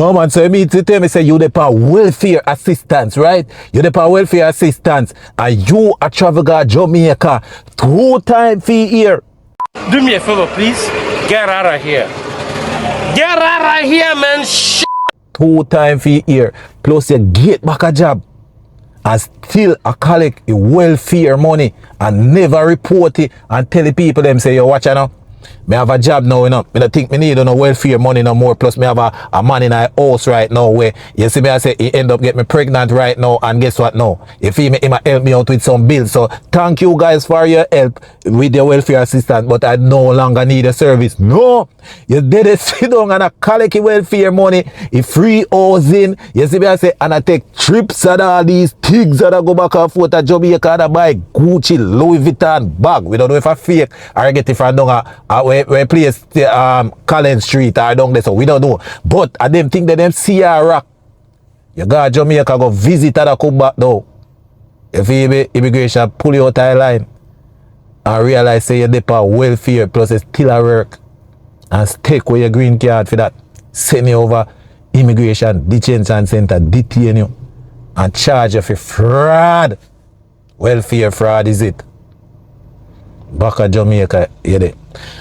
No man, so you mean to tell me say you the welfare assistance, right? You the welfare assistance and you a travel to Jamaica 2 times for year. Do me a favor, please. Get out of here. Get out of here, man. 2 times for year. Plus you get back a job and still a collect the welfare money and never report it and tell the people them say, yo, watch out now. Me have a job now, you know. I don't think me need no welfare money no more. Plus me have a man in a house right now where you see me I say he end up get me pregnant right now, and guess what now? If he might help me out with some bills. So thank you guys for your help with your welfare assistance, but I no longer need a service. No, you did it sit down and I collect your welfare money, a free housing. You see me I say, and I take trips and all these things that I go back and forth to Jamaica and I buy Gucci, Louis Vuitton bag. We don't know if I fake or I get it from down where place Collins Street or down there, so we don't know. But I them think that them see a rock. You go to Jamaica, go visit and come back now. If you immigration pull you out of the line and realize say you're there welfare plus it's still a work and stick with your green card for that, send you over immigration detention center, detain you and charge you for fraud. Welfare fraud is it. Back at Jamaica, you there.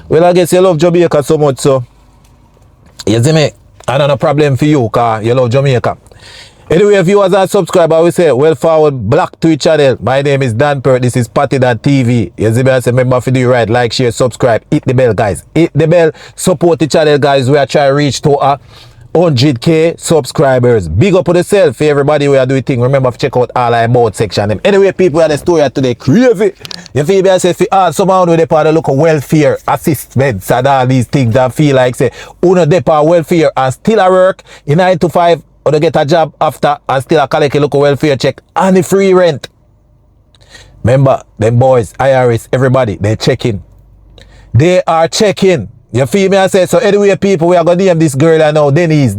Well, I guess you love Jamaica so much, so you see me, I don't have a problem for you because you love Jamaica. Anyway, if you as a subscriber, we say, well forward, black to each channel. My name is Deported. This is Patty.tv. You see me, I say, remember to do right, like, share, subscribe, hit the bell, guys. Hit the bell, support the channel, guys. We are trying to reach to 100k subscribers. Big up on yourself for everybody we are doing thing. Remember to check out all our about section. Anyway, people, the story today crazy. You feel me? I say, somehow they part of look at welfare assistance and all these things that feel like say, uno depart welfare and still at work in 9 to 5, or they get a job after and still a collect a local welfare check and the free rent. Remember, them boys, IRS, everybody, they're checking. They are checking. You feel me? I say, so anyway, people, we are going to name this girl I know, Denise,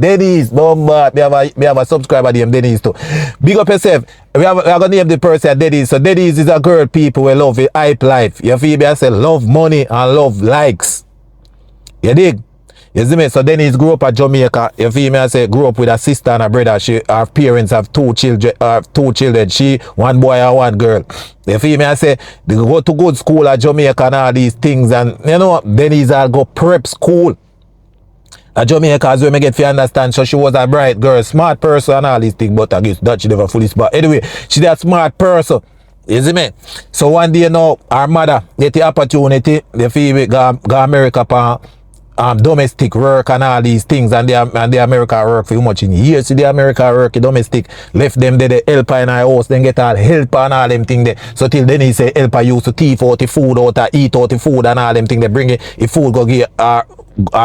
bomba. We have a subscriber named Denise too. Big up yourself. We are going to name the person Denise. So Denise is a girl people we love it, hype life. You feel me? I say, love money and love likes. You dig? You see me? So Denise grew up at Jamaica. You feel me? I say, grew up with a sister and a brother. Her parents have 2 children. She, 1 boy and 1 girl. You feel me? I say, they go to good school at Jamaica and all these things. And, you know, Denise will go prep school at Jamaica as well, me get to understand. So she was a bright girl, smart person and all these things. But I guess that she never fully smart. Anyway, she's a smart person. You see me? So one day now, her mother get the opportunity. You feel me? Go America for domestic work and all these things, and the America work for much in years. See the America work domestic left them there, the helper in our house, then get all help and all them thing there. So till then he say helper used to thief out the food out or eat out the food and all them thing they bring it. If food go get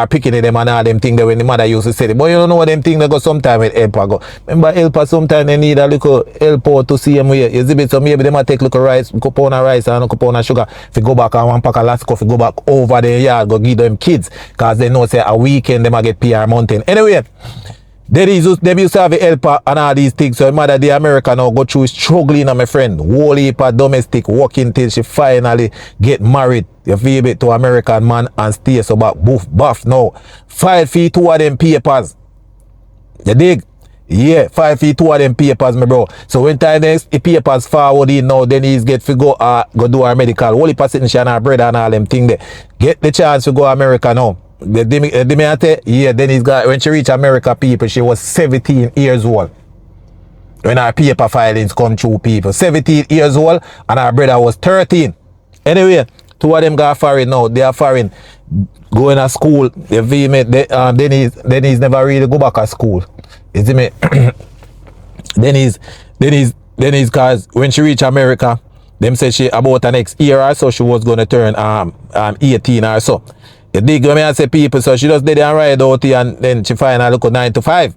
picking them and all them thing there when the mother used to say it. But you don't know what them thing they go sometime with helper go. Remember helper sometimes they need a little help out to see them way. You see it, so maybe they might take little rice, a couple of rice and a couple of sugar. If you go back and 1 pack of Lasco, if you go back over the yard, go give them kids. Cause they know say a weekend they might get PR mountain. Anyway, they used to have a helper and all these things. So mother the America now go through struggling, my friend. Whole heap of domestic working till she finally get married. You feel me, to American man and stay so back buff now. 5 feet 2 of them papers. You dig? Yeah, 5 feet 2 of them papers, my bro. So when time next the papers forward in now, then he's get to go do our medical. Whole heap of sitting and our brother and all them thing there. Get the chance to go America now. Yeah, then he's got when she reached America, people, she was 17 years old. When her paper filings come through, people. 17 years old and her brother was 13. Anyway, 2 of them got foreign now. They are foreign going to school. You feel me? Denise never really go back to school. You see me? Denise, cause when she reached America, them said she about the next year or so she was gonna turn 18 or so. You dig when I say people, so she just did and ride out here and then she finally look 9 to 5.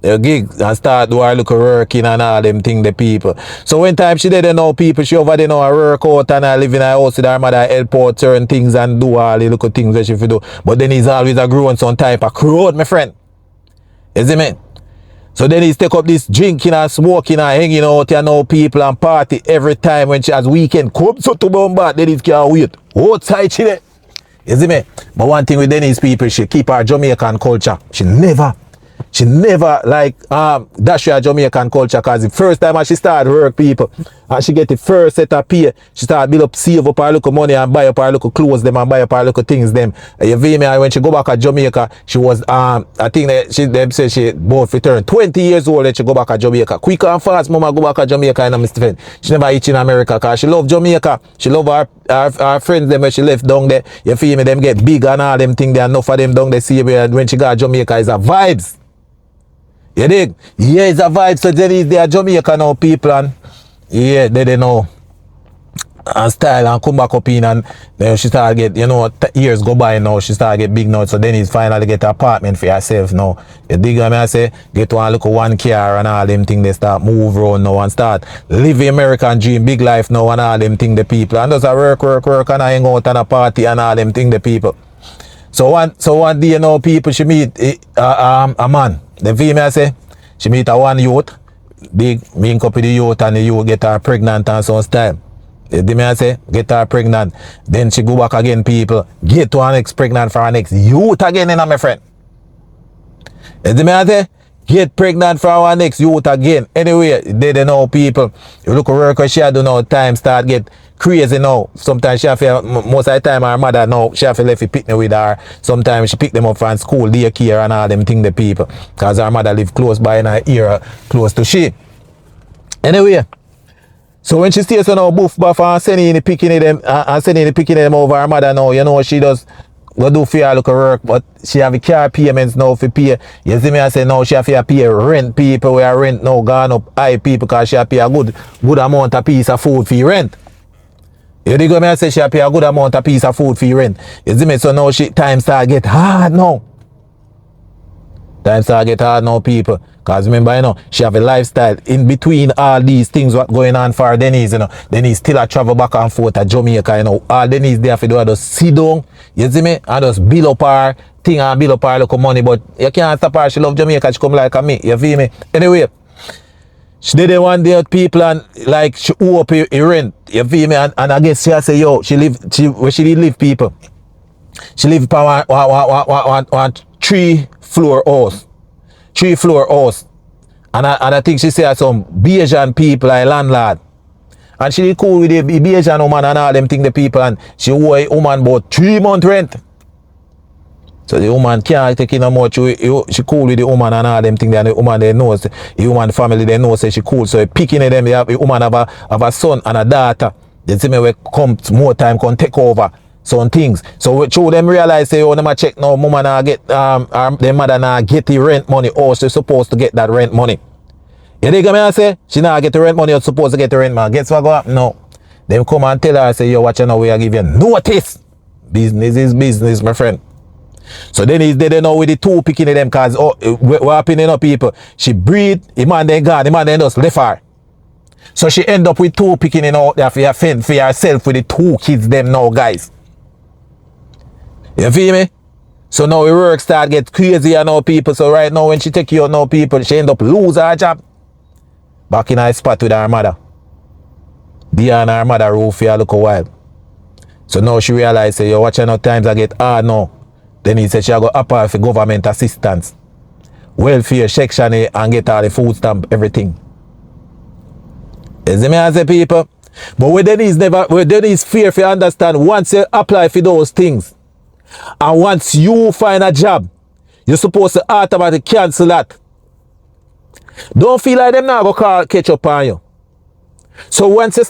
The gig and start do her look working and all them thing the people. So when time she did know people, she over there know her work out and I live in her house with her mother help out certain things and do all the little things that she do. But then he's always a growing some type of crowd, my friend. You see me? So then he's take up this drinking and smoking and hanging out and know people and party every time when she has weekend comes out to Bombard, then he can't wait. Outside she there. You see me? But one thing with Denise people, she keep her Jamaican culture. She never She never like dash her Jamaican culture, cause the first time she started work, people, and she get the first set of pay, she started build up, save up her little money and buy up her little clothes them and buy up her little things them. You feel me? And when she go back to Jamaica, she was I think that them say she both returned 20 years old that she go back to Jamaica. Quick and fast, mama go back to Jamaica and Mr. Friend. She never eat in America cause she love Jamaica. She love her friends them when she left down there. You feel me? Them get big and all them things there, enough of them down there see when she got to Jamaica is a vibes. You dig? Yeah, it's a vibe. So Denise, they are Jamaica now, people, and yeah, they know and style and come back up in, and then she start get, you know, years go by now, she start get big now. So Denise finally get an apartment for herself now. You dig what I say? Get one look one car and all them things, they start move around now and start live the American dream, big life now and all them things, the people. And just a work and I hang out and a party and all them things, the people. So one day, you know, people, she meet a man. The female say, she meet a one youth, big, link up with the youth and the youth get her pregnant and some style. The man say, get her pregnant. Then she go back again, people, get to her next pregnant for her next youth again, you know, my friend. The man say, get pregnant for our next youth again. Anyway, they don't know, people. You look at work where she do now, time start get crazy now. Sometimes she have to, most of the time her mother now, she have to left pick them with her. Sometimes she pick them up from school, daycare and all them thing the people. Because her mother live close by in her ear, close to she. Anyway, so when she stays on her buff buff and sending the picking them over her mother now, you know she does go do for her look at work, but she have a car payments now for pay. You see me, I say now she have to pay rent, people where rent now gone up high, people, because she have to pay a good amount of piece of food for rent. You dig what me, I say she have to pay a good amount of piece of food for rent. You see me, so now she time start get hard now. Time start get hard now, people. Because remember, you know, she have a lifestyle in between all these things what going on for Denise, you know. Denise still a travel back and forth to Jamaica, you know. All Denise there for do is just sit down, you see me, and just build up her thing and build up her local money. But you can't stop her, she love Jamaica, she come like a me, you feel me? Anyway, she did it one day with people and like she owe up her rent, you feel me? And I guess she say, yo, where she did live, people. She live upon one 3-floor house. 3-floor house. And I think she said some Bayesian people like landlord. And she did cool with the Bayesian woman and all them thing the people, and she owe a woman about 3 months rent. So the woman can't take in no more. She cool with the woman and all them things, and the woman they know, the woman family they know say she cool. So picking them, the woman have a son and a daughter. They see me when come more time can take over some things. So through them realize say, oh, them a check now, mama now get their mother now get the rent money, or she's supposed to get that rent money. You dig me I say? She now get the rent money, you're supposed to get the rent money. Guess what go happen now? Them come and tell her, say, yo, watch out now, we are give you notice. Business is business, my friend. So then he's there now with the two picking them, cause what happening, you know, people? She breed, the man then gone, the man then just left her. So she end up with two picking out there for herself with the two kids them now, guys. You feel me? So now the work start get crazy now, people. So right now when she take you out now, people, she end up lose her job. Back in her spot with her mother. There and her mother roof for a little while. So now she realize, say, yo, watch out, times I get hard now. Then he said she go apply for government assistance. Welfare section and get all the food stamp, everything. You see me, I say, people? But where Denise fear for you understand, once you apply for those things, and once you find a job, you're supposed to automatically cancel that. Don't feel like them now go catch up on you. So once you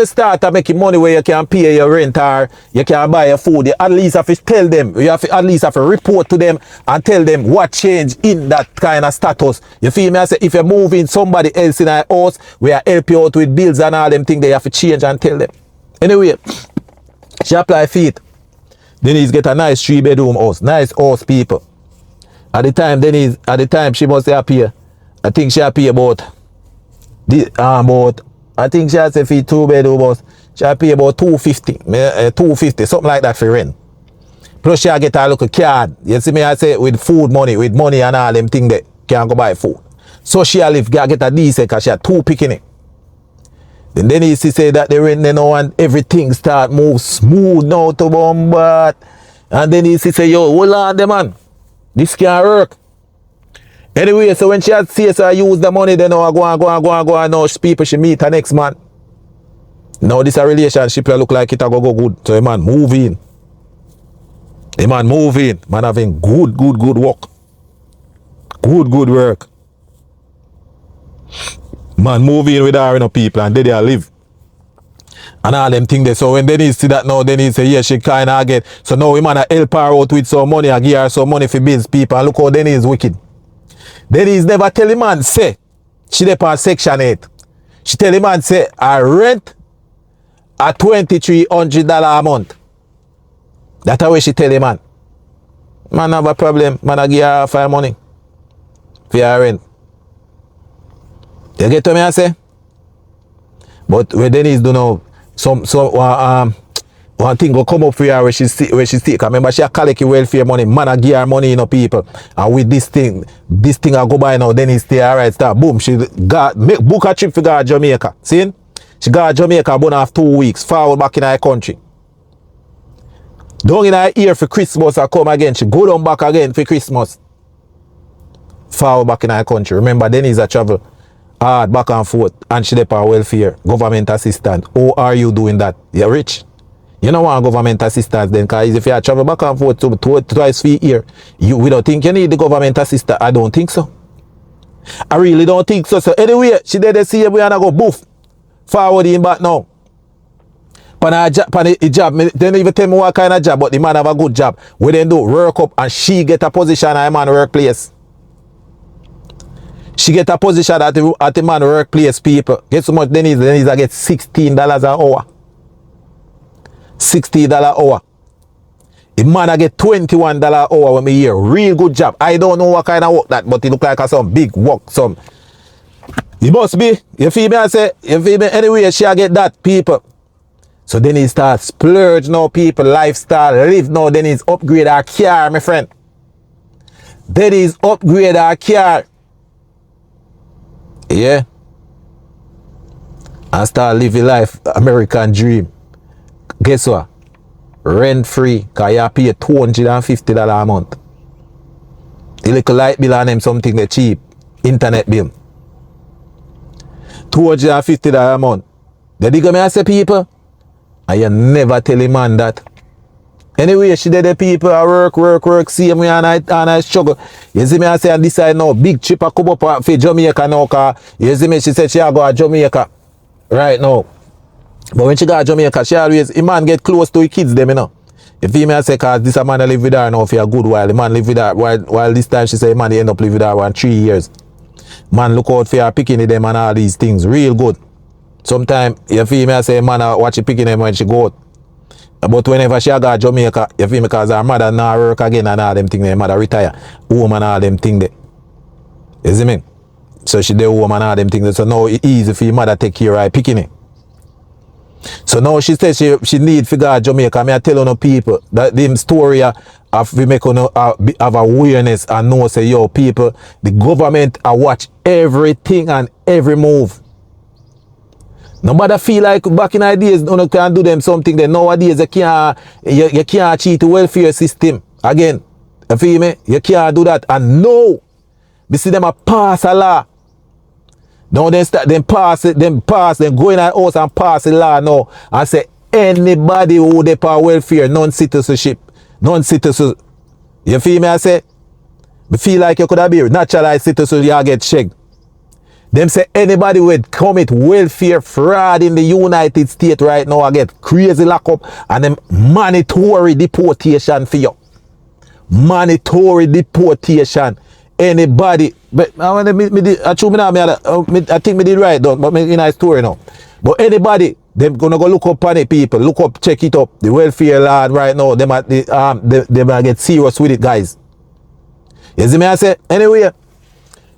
start making money where you can pay your rent or you can buy your food, you at least have to tell them, you have to at least have to report to them and tell them what changed in that kind of status. You feel me? I say if you're moving somebody else in our house, we are help you out with bills and all them things, they have to change and tell them. Anyway, she apply for it. Denise get a nice 3-bedroom house. Nice house, people. At the time she must have paid. I think she have paid about I think she has a fee 2-bedroom house. She have pay about 250, something like that for rent. Plus she get a little card. You see me, I say with money and all them things that can't go buy food. So she get a decent because she had 2 picking it. Then Denise say that the rent now and everything start move smooth now to Bombard. And Denise say, yo, hold on, man. This can't work. Anyway, so when she had CSR use the money, then I go on, now people she meet her next man. Now this a relationship look like it a go good. So the man move in. The man move in. Man having good work. Good work. Man move in with her, you know, people, and they live. And all them things there. So when Denise see that now, Denise say, yeah, she kind of get. So now we man a help her out with some money and give her some money for biz people. And look how Denise is wicked. Denise never tell the man, say, she dey on Section 8. She tell the man, say, I rent a $2,300 a month. That's how she tell the man. Man have a problem. Man a give her half her money for her rent. You get what I say? But when Denise do know one thing go come up for her where she see. Remember she a collect welfare money, man a give her money, you know, people. And with this thing I go by now, Denise stay alright, start boom. She got book a trip for go to Jamaica. See? She got to Jamaica about after 2 weeks, forward back in her country. Down in her ear for Christmas I come again. She go down back again for Christmas. Forward back in her country. Remember Denise a travel hard back and forth, and she dey on welfare, government assistance. How are you doing that? You're rich. You don't want government assistance then, because if you travel back and forth twice for a year, we don't think you need the government assistance. I don't think so. I really don't think so. So anyway, she did see we and I go boof. Forward in back now. Pan a job, they don't even tell me what kind of job, but the man have a good job. We then do work up and she get a position at a man workplace. She get a position at the man workplace, people. Guess how much Denise I get $16 an hour. $60 an hour. The man I get $21 an hour when me hear. Real good job. I don't know what kind of work that, but it look like some big work. It must be. You feel me? I say, you feel me? Anyway, she get that, people. So then he start splurge now, people. Lifestyle, live now. Then he's upgrade our car, my friend. Then he's upgrade our car. Yeah. And start living life, American dream. Guess what? Rent free, because you pay $250 a month. The little light bill on them something that cheap. Internet bill. $250 a month. The digger me I say, people, and you never tell a man that. Anyway, she did the people I work, see me and I struggle. You see me, I say I decide now, big trip I come up for Jamaica now, cause you see me, she said she go to Jamaica right now. But when she go to Jamaica, she always, the man get close to the kids them, you know. You feel me, I say, cause this a man live with her now for a good while. The man live with her, while this time she say, man, they end up live with her for 3 years. Man, look out for her picking them and all these things, real good. Sometimes, you feel me, I say, man, I watch her picking them when she go out. But whenever she go to Jamaica, you feel me, because her mother now work again and all them things, her mother retire, home and all them things there. You see me? So she do home and all them things. So now it's easy for your mother take care of her picking it. So now she says she need to go to Jamaica. I tell no people that the story of we make have awareness and know say, yo, people, the government watch everything and every move. Nobody feel like back in ideas you can do them something that nowadays you can't cheat the welfare system. Again, you feel me? You can't do that. And no, we see them a pass a law. Now they start them go in the house and pass the law now and say anybody who they pay welfare, non-citizenship. You feel me? I say, we feel like you could have been naturalized citizen, you get checked. Them say anybody would commit welfare fraud in the United States right now I get crazy lockup and them mandatory deportation for you. Mandatory deportation. Anybody, but I think me did right though, but in a story now. But anybody, them gonna go look up on it, people. Look up, check it up. The welfare law right now, they might get serious with it, guys. You see me? I say anyway.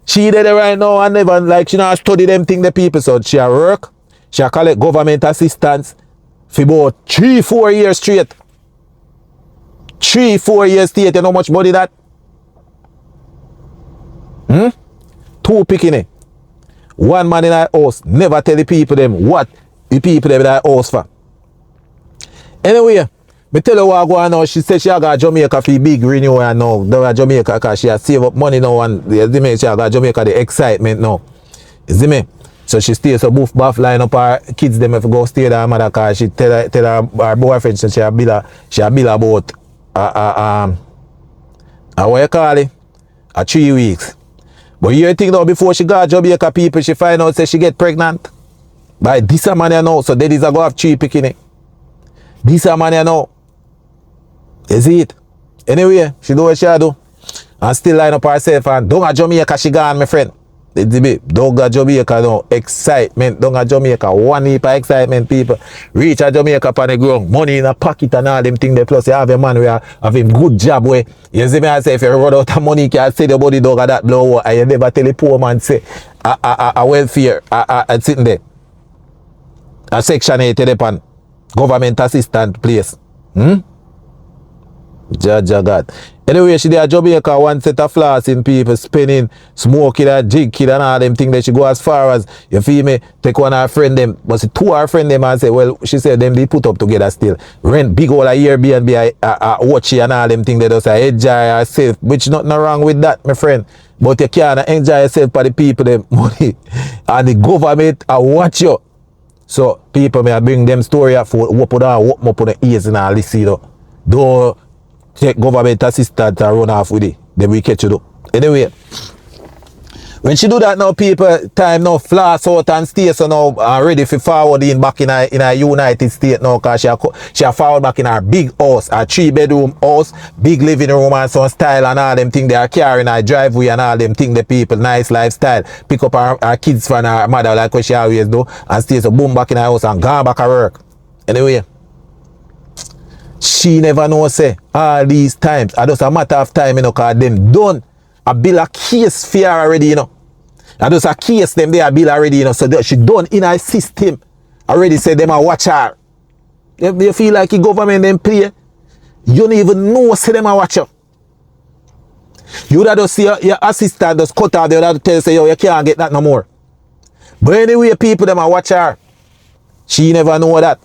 She did it right now and never like she not study them thing the people. So she work, she collect government assistance for about 3-4 years straight. 3-4 years straight, you know how much money that? 2 picking it. 1 man in our house. Never tell the people them what the people them in our house for. Anyway, Me tell her what go on now. She said she got Jamaica for big renewal now. Down Jamaica because she has save up money now and you see me, she got Jamaica the excitement now. You see me? So she stays so boof buff line up her kids them if go stay with her mother because she tell her boyfriend so she a bill about what you call it? 3 weeks. But you think now before she got Jamaica people she find out say she get pregnant. By this a man you know, so Denise a go have 3 picking. This a man you know. You see it? Anyway, she do what she do. And still line up herself and don't a Jamaica she gone, my friend. Don't go Jamaica no excitement. Don't go Jamaica. One heap of excitement people. Reach a Jamaica upon the ground. Money in a pocket and all them things there. Plus you have a man where have him good job where you see me I say if you run out of money you can say the body dog of that blow and you never tell the poor man say a welfare sitting there. A section 8 upon government assistant place. Jaja God. Anyway, she did a Jamaica one set of flossing people, spinning, smoking, a jig kid and all them things that she go as far as, you feel me, take one of her friend them, but see 2 of her friend them and say, well, she said them they put up together still. Rent big old a Airbnb, watch and all them things they just enjoy herself, which nothing wrong with that, my friend. But you can't enjoy yourself for the people, them money, and the government watch you. So people may bring them story up for open up on the ears and all this, you know. Don't take government assistance and run off with it. Then we catch you though. Anyway, when she do that now, people time now floss out and stay so now ready for forward in back in a United States now because she forward back in her big house, her 3-bedroom house, big living room and some style and all them things they are carrying her driveway and all them things the people, nice lifestyle. Pick up her kids from her mother like what she always do and stay so boom back in her house and gone back at work. Anyway. She never know say all these times. It just a matter of time, you know, because them done a bill a case for her already, you know. And just a case them there a bill already, you know. So she done in her system. Already said them a watch her. You feel like the government them play. You don't even know say them a watch her. You would have just see your assistant just cut out, they would have to tell you say, yo, you can't get that no more. But anyway, people them a watch her. She never know that.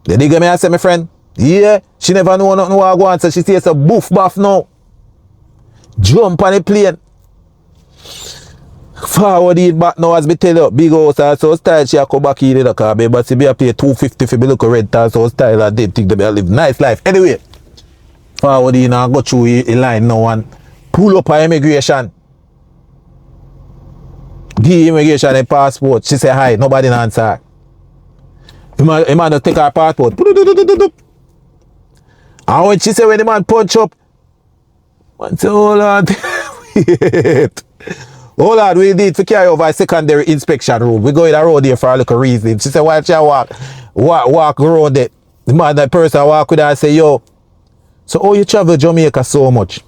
The digger me I say, my friend. Yeah, she never know nothing what I go on, so she says a boof buff now. Jump on the plane. Forward it back now as me tell you, big house and so style she a come back in the car, but she be a pay $250 for me look red and so style and they think they be a live nice life. Anyway, forward in and go through a line now and pull up her immigration. Give immigration a passport. She say hi, nobody answer her. The man just take her passport. And when she say when the man punch up, man say, oh Lord, wait. Oh Lord, we need to carry over a secondary inspection room. We go in the road there for a little reason. She said, why she walk around there? The man, that person walk with her and say, yo, so how you travel Jamaica so much?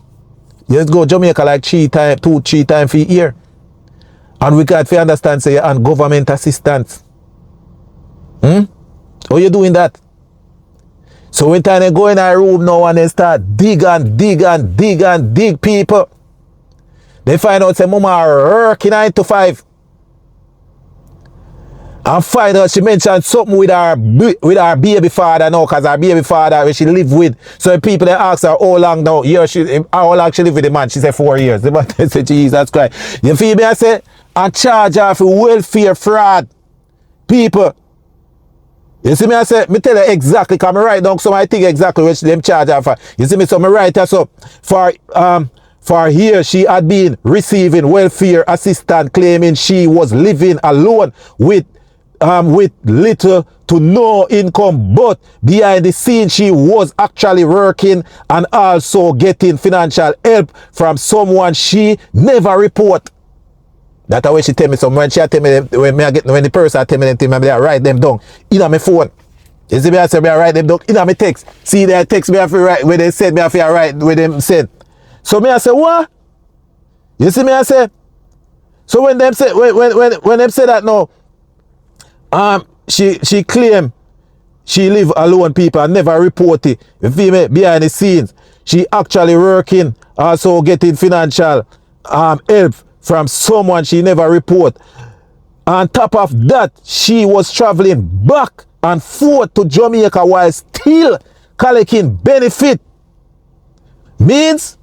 You just go Jamaica like 3 times for a year. And we got to understand, say, and government assistance. How you doing that? So when time they go in our room now and they start dig people. They find out say mama are working 9 to 5. And find out she mentioned something with her baby father now, because her baby father when she live with. So people they ask her how long now, how long she live with the man? She said 4 years. The man say Jesus Christ. You feel me? I say and charge her for welfare fraud. People. You see me, I say, me tell you exactly, because I write down some I think exactly which them charge her for. You see me, so I write her so for here she had been receiving welfare assistance claiming she was living alone with little to no income, but behind the scenes she was actually working and also getting financial help from someone she never report. That's how she tell me some. When she tell me when the person tell me them things, I write them down in my phone. You see me, I say I write them down in my text. See that text me have to write when they said me have to write when them said. So me I say what? You see me I say. So when them say when them say that now, she claim she live alone people and never report it. You feel me? Behind the scenes, she actually working, also getting financial help from someone she never report. On top of that, she was traveling back and forth to Jamaica while still collecting benefit means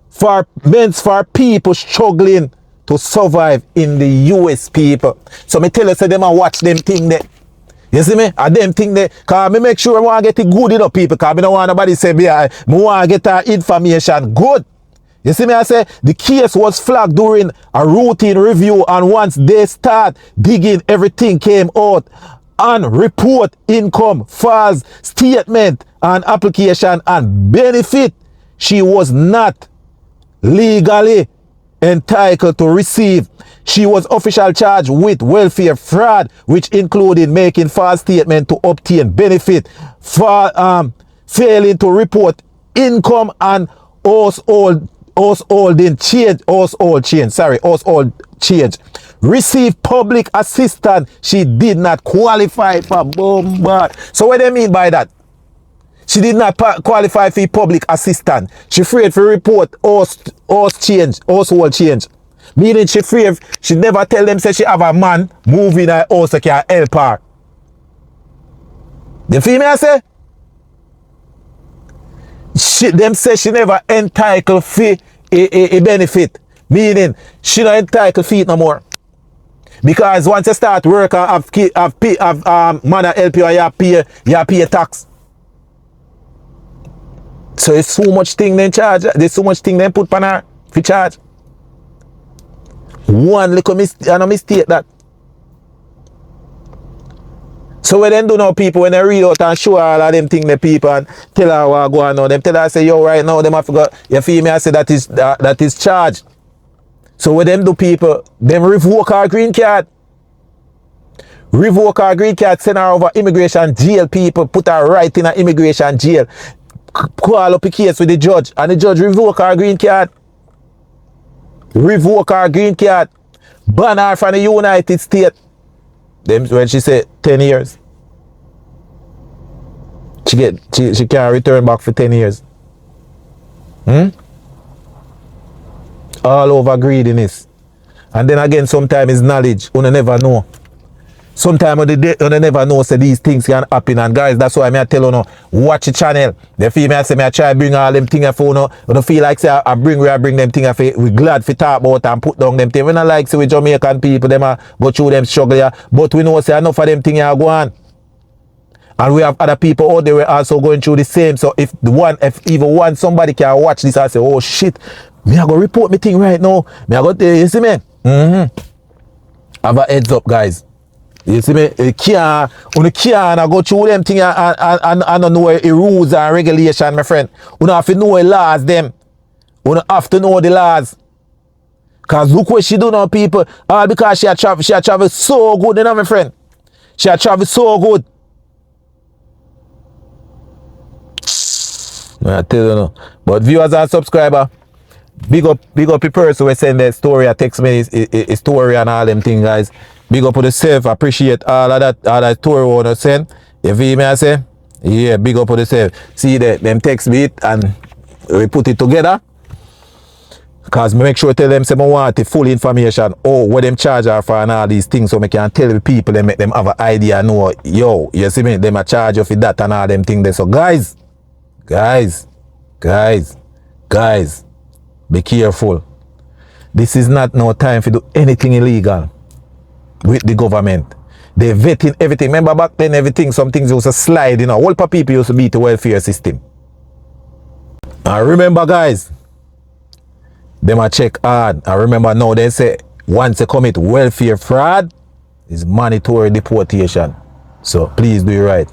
for people struggling to survive in the US, people. So me tell you, say them and watch them thing there. You see me? And them thing there, cause me make sure I want to get it good enough, people, cause me don't want nobody say me want to get our information good. You see me? I say the case was flagged during a routine review, and once they start digging, everything came out. And report, income, files, statement, and application and benefit. She was not legally entitled to receive. She was officially charged with welfare fraud, which included making false statement to obtain benefit, for failing to report income and household change. Receive public assistance she did not qualify for. Bombard. So what do you mean by that? She did not qualify for public assistance. She afraid for report household change. Meaning she afraid, she never tell them say she have a man moving her house that can help her. You feel me I say? Them say she never entitled for a benefit. Meaning she not entitled for it no more. Because once you start work and have man help you, you pay tax. So it's so much thing they charge. There's so much thing they put on her for charge. One little mistake that. So when they do now, people, when they read out and show all of them things the people and tell her what go on now, them tell her say, yo, right now, them have forgot, you feel me? I say that is charged. So when them do, people, them revoke our green card. Revoke our green card, send her over immigration jail, people, put her right in an immigration jail. Call up a case with the judge, and the judge revoke our green card. Revoke our green card. Ban her from the United States. Them when she said 10 years. She can't return back for 10 years. All over greediness. And then again, sometimes it's knowledge. You never know. Sometimes you never know say these things can happen. And guys, that's why I tell you now, watch the channel. They feel me I say I try bring all them things for you. You don't feel like say I bring them things for we glad for talk about and put down them things. We not like say with Jamaican people them go through them struggle here. But we know say enough of them things are going. And we have other people out there also going through the same. So if even one somebody can watch this and say, oh shit, me I go report me thing right now. Me I go tell you see me. Have a heads up, guys. You see me? You can't go through them things and don't know the rules and regulation, my friend. You don't have to know the laws, them. You don't have to know the laws. Because look what she do now, people. All because she travel so good, you know, my friend. She travel so good. I tell you now. But viewers and subscribers, big up the person who send the story or text me a story and all them things, guys. Big up to yourself. Appreciate all that story you want to send. You feel me I say? Yeah, big up to yourself. See them text me it and we put it together. Because make sure tell them say I want the full information. Oh, what them charge are for and all these things, so I can tell the people and make them have an idea and know, yo, you see me, them a charge you for that and all them things there. So guys, be careful. This is not no time to do anything illegal with the government. They vetting everything. Remember back then everything, some things used to slide, you know. All people used to beat the welfare system. And remember guys, them a check hard. I remember now they say once you commit welfare fraud, it's mandatory deportation. So please do it right.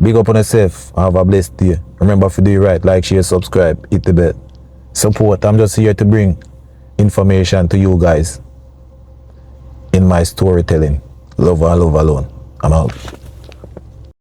Big up on yourself. Have a blessed day. Remember to do it right. Like, share, subscribe, hit the bell. Support. I'm just here to bring information to you guys in my storytelling. Love and love alone. I'm out.